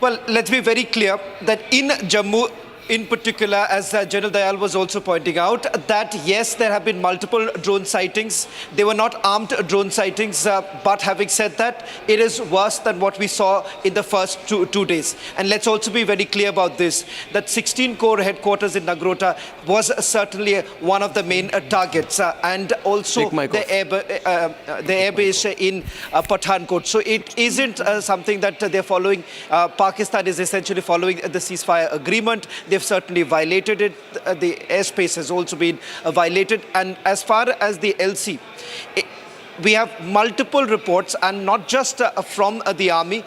Well, let's be very clear that in Jammu, in particular, as General Dayal was also pointing out, that yes, there have been multiple drone sightings. They were not armed drone sightings, but having said that, it is worse than what we saw in the first two days. And let's also be very clear about this, that 16 Corps headquarters in Nagrota was certainly one of the main targets, and also the air base in Pathankot. So it isn't something that they're following. Pakistan is essentially following the ceasefire agreement. They've certainly violated it. The airspace has also been violated. And as far as the LC, we have multiple reports, and not just from the army.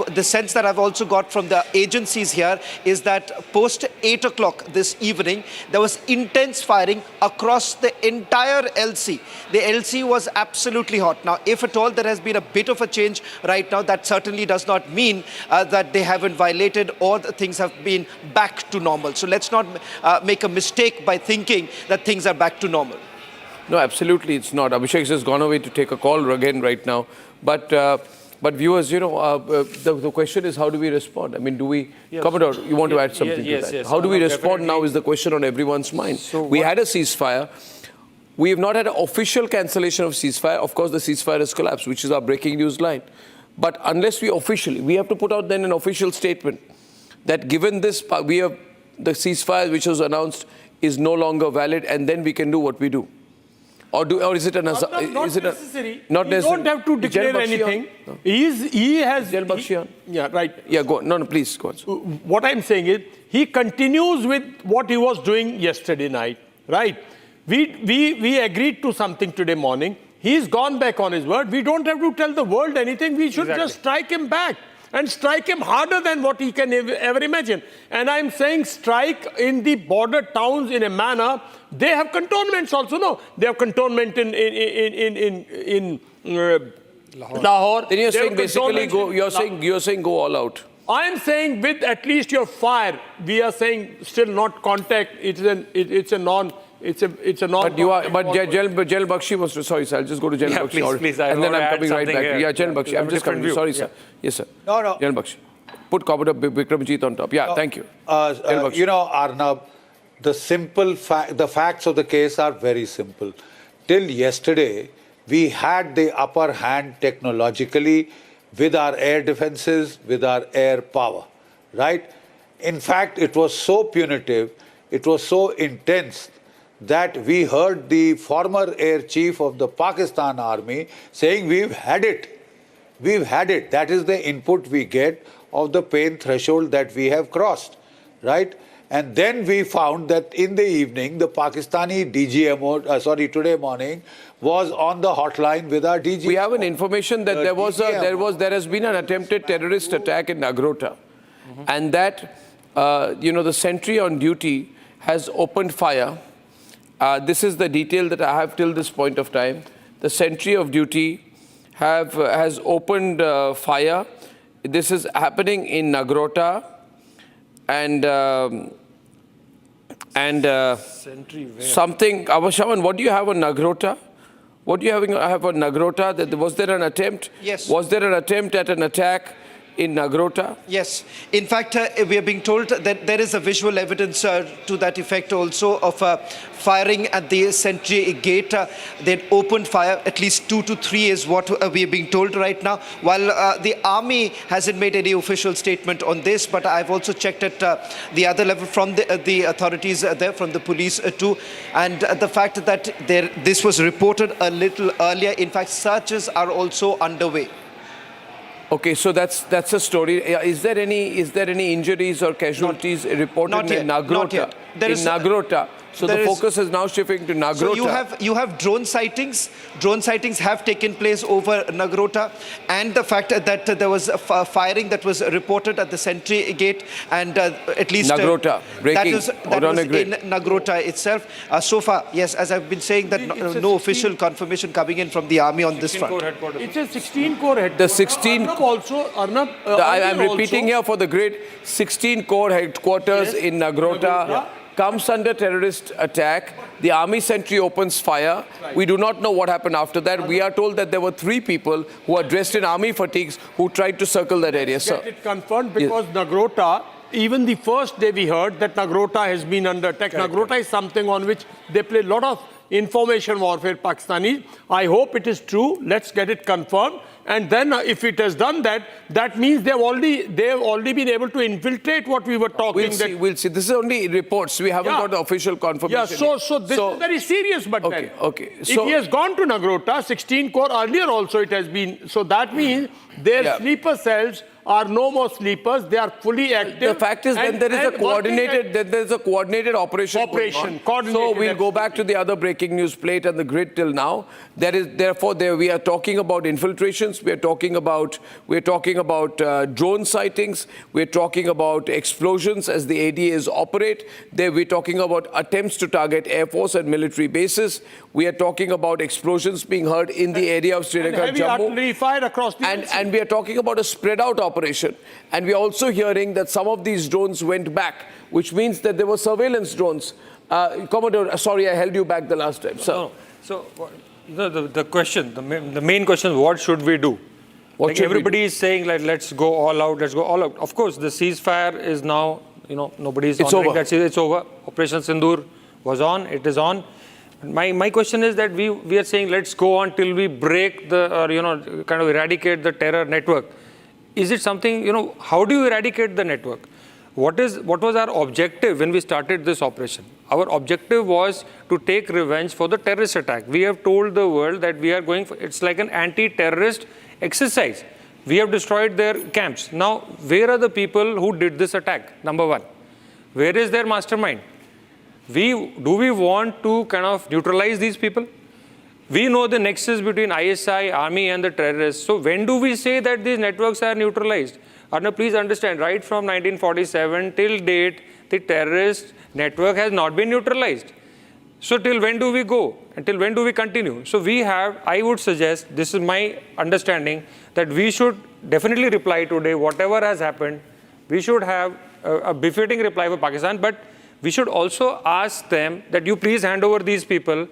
The sense that I've also got from the agencies here is that post 8 o'clock this evening, there was intense firing across the entire LC. The LC was absolutely hot. Now, if at all there has been a bit of a change right now, that certainly does not mean that they haven't violated or the things have been back to normal. So let's not make a mistake by thinking that things are back to normal. No, absolutely it's not. Abhishek has gone away to take a call again right now. But viewers, you know, the question is, how do we respond? I mean, do we... Yes. Commodore, you want to add something to that? Yes. How do we respond now is the question on everyone's mind. So we had a ceasefire. We have not had an official cancellation of ceasefire. Of course, the ceasefire has collapsed, which is our breaking news line. But unless we have to put out then an official statement that given this, the ceasefire which was announced is no longer valid, and then we can do what we do. Or is it necessary. Not necessary. You don't have to declare anything. No. He has... Yeah, right. Yeah, go on. No, please go on. What I'm saying is, he continues with what he was doing yesterday night, right? We agreed to something today morning. He's gone back on his word. We don't have to tell the world anything. We should just strike him back. And strike him harder than what he can ever imagine. And I'm saying strike in the border towns in a manner. They have cantonments also, no? They have cantonment in Lahore. Then you're saying basically go. You're saying go all out. I'm saying with at least your fire. We are saying still not contact. It's a non. It's a non. But you are. But Jal Bakshi was. Sorry, sir. I'll just go to Jal Bakshi. Please. And then I'm coming right back. Here. Yeah, Jal Bakshi. I'm just coming. Sorry, sir. Yes, sir. No. Jal Bakshi. Put Commodore Bikramjit on top. Yeah, thank you. You know, Arnab, the facts of the case are very simple. Till yesterday, we had the upper hand technologically with our air defenses, with our air power, right? In fact, it was so punitive, it was so intense that we heard the former air chief of the Pakistan army saying, we've had it. We've had it. That is the input we get of the pain threshold that we have crossed, right? And then we found that in the evening, the Pakistani DGMO, today morning, was on the hotline with our DGMO. We have an information that there has been an attempted terrorist attack in Nagrota, and that the sentry on duty has opened fire. This is the detail that I have till this point of time. The sentry of duty has opened fire. This is happening in Nagrota, and something. Abashaman, what do you have on Nagrota? What do you have on Nagrota? Was there an attempt? Yes. Was there an attempt at an attack in Nagrota? Yes. In fact, we are being told that there is a visual evidence to that effect also of firing at the sentry gate. They opened fire. At least 2 to 3 is what we are being told right now. While the army hasn't made any official statement on this, but I've also checked at the other level from the authorities there, from the police too. And the fact that this was reported a little earlier. In fact, searches are also underway. Okay, so that's a story. Is there any injuries or casualties reported in Nagrota? Not yet. Nagrota. So the focus is now shifting to Nagrota. So you have drone sightings. Drone sightings have taken place over Nagrota, and the fact that there was firing that was reported at the sentry gate, and at least Nagrota breaking. That was in Nagrota itself. So far, yes, as I've been saying, that no official confirmation coming in from the army on this front. It's a 16 Corps headquarters. The 16. I'm repeating here for the grid. 16 Corps headquarters in Nagrota. comes under terrorist attack. The army sentry opens fire. We do not know what happened after that. We are told that there were 3 people who are dressed in army fatigues who tried to circle that area. Get it confirmed because Nagrota, even the first day we heard that Nagrota has been under attack. Nagrota is something on which they play a lot of information warfare, Pakistani. I hope it is true. Let's get it confirmed. And then if it has done that, that means they've already been able to infiltrate what we were talking. We'll see. This is only reports. We haven't got the official confirmation. Yeah, so this is very serious. But okay, then, okay. If he has gone to Nagrota, 16 core earlier also it has been. So that means their sleeper cells are no more sleepers. They are fully active. The fact is that there is a coordinated operation going on. So we'll go back to the other breaking news plate and the grid till now. Therefore, we are talking about infiltrations. We are talking about drone sightings. We're talking about explosions as the ADAs operate. We're talking about attempts to target Air Force and military bases. We are talking about explosions being heard in the area of Srinagar, heavy Jammu. artillery fired across the and we are talking about a spread out operation. And we are also hearing that some of these drones went back, which means that there were surveillance drones. Commodore, sorry, I held you back the last time. Sir. No. So the question, the main question, what should we do? Like everybody is saying, like, let's go all out, let's go all out. Of course, the ceasefire is now, nobody's honoring that. It's over. Operation Sindoor was on, it is on. My question is that we are saying let's go on till we break kind of eradicate the terror network. Is it something, how do you eradicate the network? What was our objective when we started this operation? Our objective was to take revenge for the terrorist attack. We have told the world that we are going for, it's like an anti-terrorist exercise. We have destroyed their camps. Now, where are the people who did this attack? Number one. Where is their mastermind? Do we want to kind of neutralize these people? We know the nexus between ISI, army and the terrorists. So when do we say that these networks are neutralized? Arnav, please understand, right from 1947 till date, the terrorist network has not been neutralized. So till when do we go? Until when do we continue? So I would suggest, this is my understanding, that we should definitely reply today, whatever has happened. We should have a befitting reply for Pakistan, but we should also ask them that you please hand over these people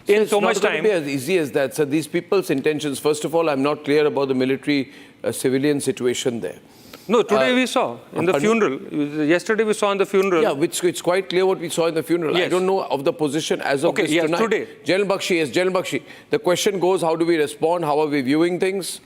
in so much time. It's not going to be as easy as that. So these people's intentions, first of all, I'm not clear about the military civilian situation there. No, today we saw in the funeral. Yesterday we saw in the funeral. Yeah, it's quite clear what we saw in the funeral. Yes. I don't know of the position as of tonight. Today. General Bakshi, the question goes, how do we respond? How are we viewing things?